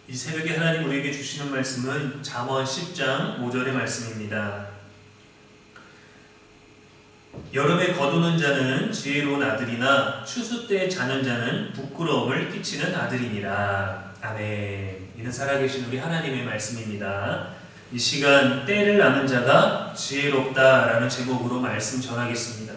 이 새벽에 하나님 우리에게 주시는 말씀은 잠언 10장 5절의 말씀입니다. 여름에 거두는 자는 지혜로운 아들이나 추수 때 자는 자는 부끄러움을 끼치는 아들이니라. 아멘. 이는 살아계신 우리 하나님의 말씀입니다. 이 시간 때를 아는 자가 지혜롭다라는 제목으로 말씀 전하겠습니다.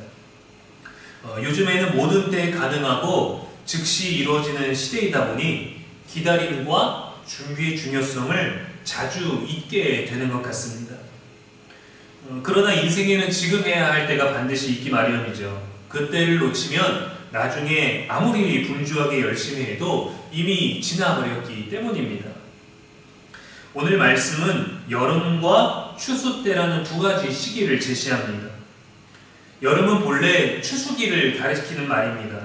요즘에는 모든 때에 가능하고 즉시 이루어지는 시대이다 보니 기다림과 준비의 중요성을 자주 잊게 되는 것 같습니다. 그러나 인생에는 지금 해야 할 때가 반드시 있기 마련이죠. 그 때를 놓치면 나중에 아무리 분주하게 열심히 해도 이미 지나버렸기 때문입니다. 오늘 말씀은 여름과 추수 때라는 두 가지 시기를 제시합니다. 여름은 본래 추수기를 가리키는 말입니다.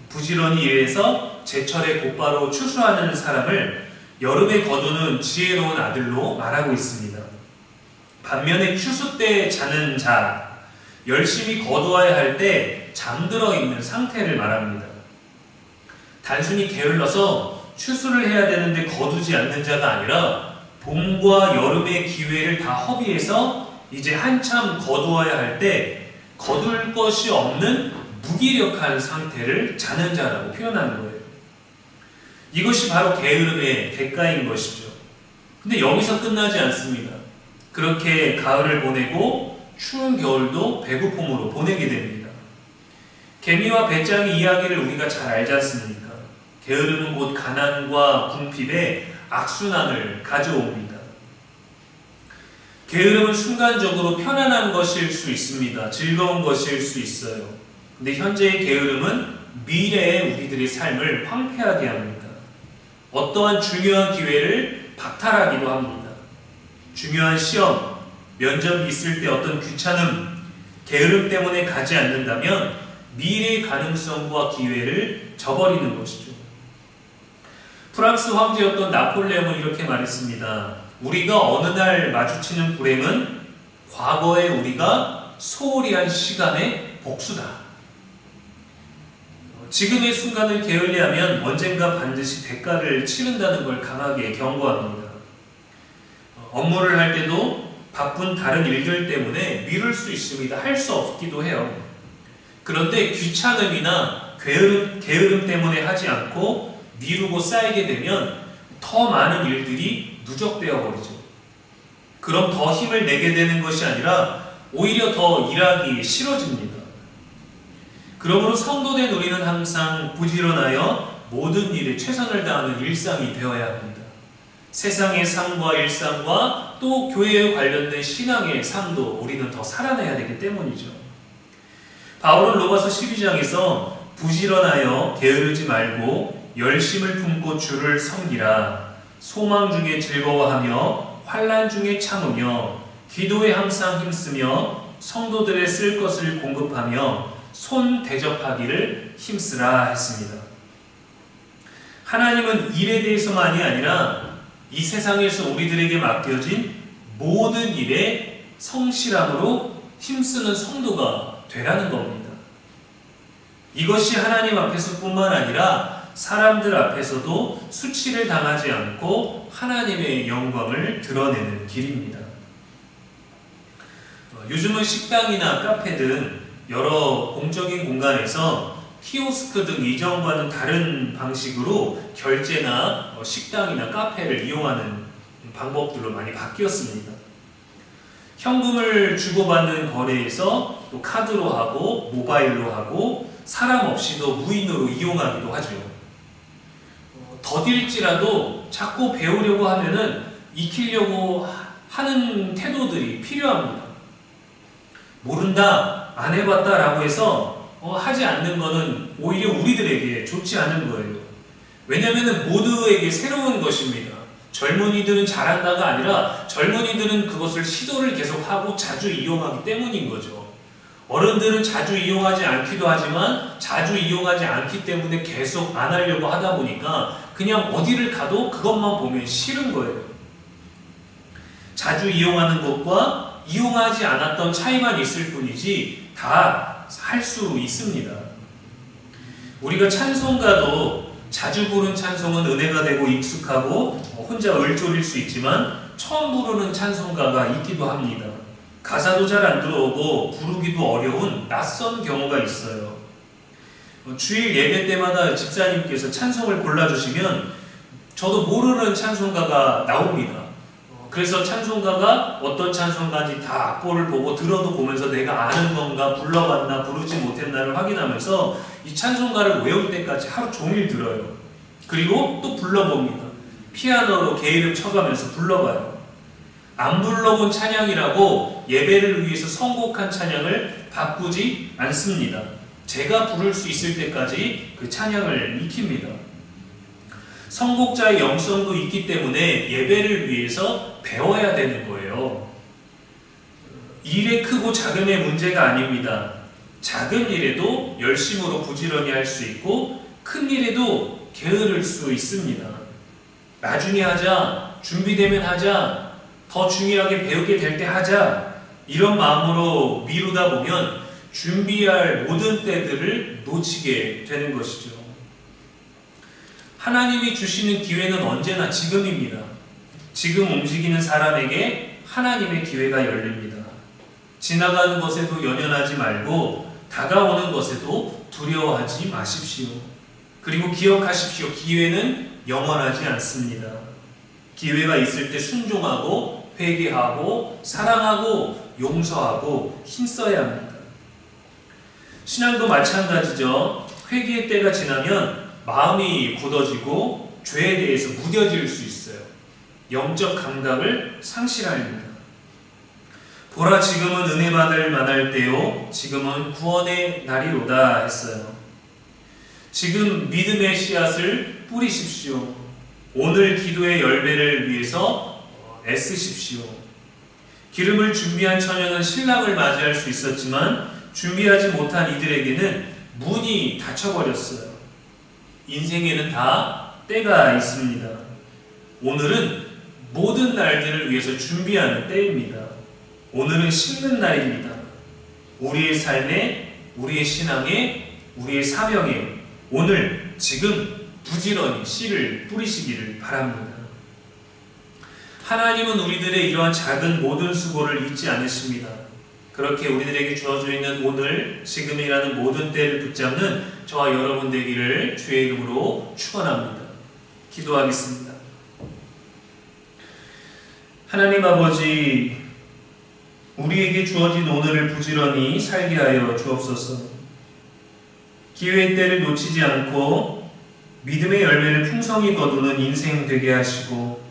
부지런히 일해서 제철에 곧바로 추수하는 사람을 여름에 거두는 지혜로운 아들로 말하고 있습니다. 반면에 추수 때 자는 자, 열심히 거두어야 할 때 잠들어 있는 상태를 말합니다. 단순히 게을러서 추수를 해야 되는데 거두지 않는 자가 아니라 봄과 여름의 기회를 다 허비해서 이제 한참 거두어야 할 때 거둘 것이 없는 무기력한 상태를 자는 자라고 표현하는 거예요. 이것이 바로 게으름의 대가인 것이죠. 근데 여기서 끝나지 않습니다. 그렇게 가을을 보내고 추운 겨울도 배고픔으로 보내게 됩니다. 개미와 배짱이 이야기를 우리가 잘 알지 않습니까? 게으름은 곧 가난과 궁핍에 악순환을 가져옵니다. 게으름은 순간적으로 편안한 것일 수 있습니다. 즐거운 것일 수 있어요. 근데 현재의 게으름은 미래의 우리들의 삶을 황폐하게 합니다. 어떠한 중요한 기회를 박탈하기도 합니다. 중요한 시험, 면접이 있을 때 어떤 귀찮음, 게으름 때문에 가지 않는다면 미래의 가능성과 기회를 저버리는 것이죠. 프랑스 황제였던 나폴레옹은 이렇게 말했습니다. 우리가 어느 날 마주치는 불행은 과거에 우리가 소홀히 한 시간의 복수다. 지금의 순간을 게을리하면 언젠가 반드시 대가를 치른다는 걸 강하게 경고합니다. 업무를 할 때도 바쁜 다른 일들 때문에 미룰 수 있습니다. 할 수 없기도 해요. 그런데 귀찮음이나 게으름 때문에 하지 않고 미루고 쌓이게 되면 더 많은 일들이 누적되어 버리죠. 그럼 더 힘을 내게 되는 것이 아니라 오히려 더 일하기 싫어집니다. 그러므로 성도된 우리는 항상 부지런하여 모든 일에 최선을 다하는 일상이 되어야 합니다. 세상의 삶과 일상과 또 교회에 관련된 신앙의 삶도 우리는 더 살아내야 되기 때문이죠. 바울은 로마서 12장에서 부지런하여 게으르지 말고 열심을 품고 주를 섬기라. 소망 중에 즐거워하며 환난 중에 참으며 기도에 항상 힘쓰며 성도들의 쓸 것을 공급하며 손 대접하기를 힘쓰라 했습니다. 하나님은 일에 대해서만이 아니라 이 세상에서 우리들에게 맡겨진 모든 일에 성실함으로 힘쓰는 성도가 되라는 겁니다. 이것이 하나님 앞에서뿐만 아니라 사람들 앞에서도 수치를 당하지 않고 하나님의 영광을 드러내는 길입니다. 요즘은 식당이나 카페 등 여러 공적인 공간에서 키오스크 등 이전과는 다른 방식으로 결제나 식당이나 카페를 이용하는 방법들로 많이 바뀌었습니다. 현금을 주고받는 거래에서 또 카드로 하고 모바일로 하고 사람 없이도 무인으로 이용하기도 하죠. 더딜지라도 자꾸 배우려고 하면은 익히려고 하는 태도들이 필요합니다. 모른다, 안 해봤다라고 해서 하지 않는 것은 오히려 우리들에게 좋지 않은 거예요. 왜냐하면 모두에게 새로운 것입니다. 젊은이들은 잘한다가 아니라 젊은이들은 그것을 시도를 계속하고 자주 이용하기 때문인 거죠. 어른들은 자주 이용하지 않기도 하지만 자주 이용하지 않기 때문에 계속 안 하려고 하다 보니까 그냥 어디를 가도 그것만 보면 싫은 거예요. 자주 이용하는 것과 이용하지 않았던 차이만 있을 뿐이지 다 할 수 있습니다. 우리가 찬송가도 자주 부른 찬송은 은혜가 되고 익숙하고 혼자 을조릴 수 있지만 처음 부르는 찬송가가 있기도 합니다. 가사도 잘 안 들어오고 부르기도 어려운 낯선 경우가 있어요. 주일 예배 때마다 집사님께서 찬송을 골라주시면 저도 모르는 찬송가가 나옵니다. 그래서 찬송가가 어떤 찬송가인지 다 악보를 보고 들어도 보면서 내가 아는 건가, 불러봤나, 부르지 못했나를 확인하면서 이 찬송가를 외울 때까지 하루 종일 들어요. 그리고 또 불러봅니다. 피아노로 게이름 쳐가면서 불러봐요. 안 불러본 찬양이라고 예배를 위해서 선곡한 찬양을 바꾸지 않습니다. 제가 부를 수 있을 때까지 그 찬양을 익힙니다. 선곡자의 영성도 있기 때문에 예배를 위해서 배워야 되는 거예요. 일의 크고 작음의 문제가 아닙니다. 작은 일에도 열심으로 부지런히 할 수 있고 큰 일에도 게으를 수 있습니다. 나중에 하자, 준비되면 하자, 더 중요하게 배우게 될 때 하자, 이런 마음으로 미루다 보면 준비할 모든 때들을 놓치게 되는 것이죠. 하나님이 주시는 기회는 언제나 지금입니다. 지금 움직이는 사람에게 하나님의 기회가 열립니다. 지나가는 것에도 연연하지 말고 다가오는 것에도 두려워하지 마십시오. 그리고 기억하십시오. 기회는 영원하지 않습니다. 기회가 있을 때 순종하고 회개하고 사랑하고 용서하고 힘써야 합니다. 신앙도 마찬가지죠. 회개의 때가 지나면 마음이 굳어지고 죄에 대해서 무뎌질 수 있어요. 영적 감각을 상실합니다. 보라, 지금은 은혜 받을 만할 때요, 지금은 구원의 날이로다 했어요. 지금 믿음의 씨앗을 뿌리십시오. 오늘 기도의 열매를 위해서 애쓰십시오. 기름을 준비한 처녀는 신랑을 맞이할 수 있었지만 준비하지 못한 이들에게는 문이 닫혀버렸어요. 인생에는 다 때가 있습니다. 오늘은 모든 날들을 위해서 준비하는 때입니다. 오늘은 심는 날입니다. 우리의 삶에, 우리의 신앙에, 우리의 사명에 오늘 지금 부지런히 씨를 뿌리시기를 바랍니다. 하나님은 우리들의 이러한 작은 모든 수고를 잊지 않으십니다. 그렇게 우리들에게 주어져 있는 오늘, 지금이라는 모든 때를 붙잡는 저와 여러분 되기를 주의 이름으로 축원합니다. 기도하겠습니다. 하나님 아버지, 우리에게 주어진 오늘을 부지런히 살게 하여 주옵소서. 기회의 때를 놓치지 않고 믿음의 열매를 풍성히 거두는 인생 되게 하시고,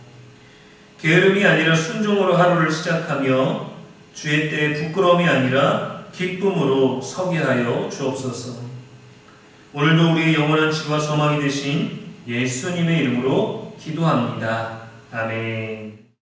게으름이 아니라 순종으로 하루를 시작하며 주의 때에 부끄러움이 아니라 기쁨으로 서게 하여 주옵소서. 오늘도 우리의 영원한 지와 소망이 되신 예수님의 이름으로 기도합니다. 아멘.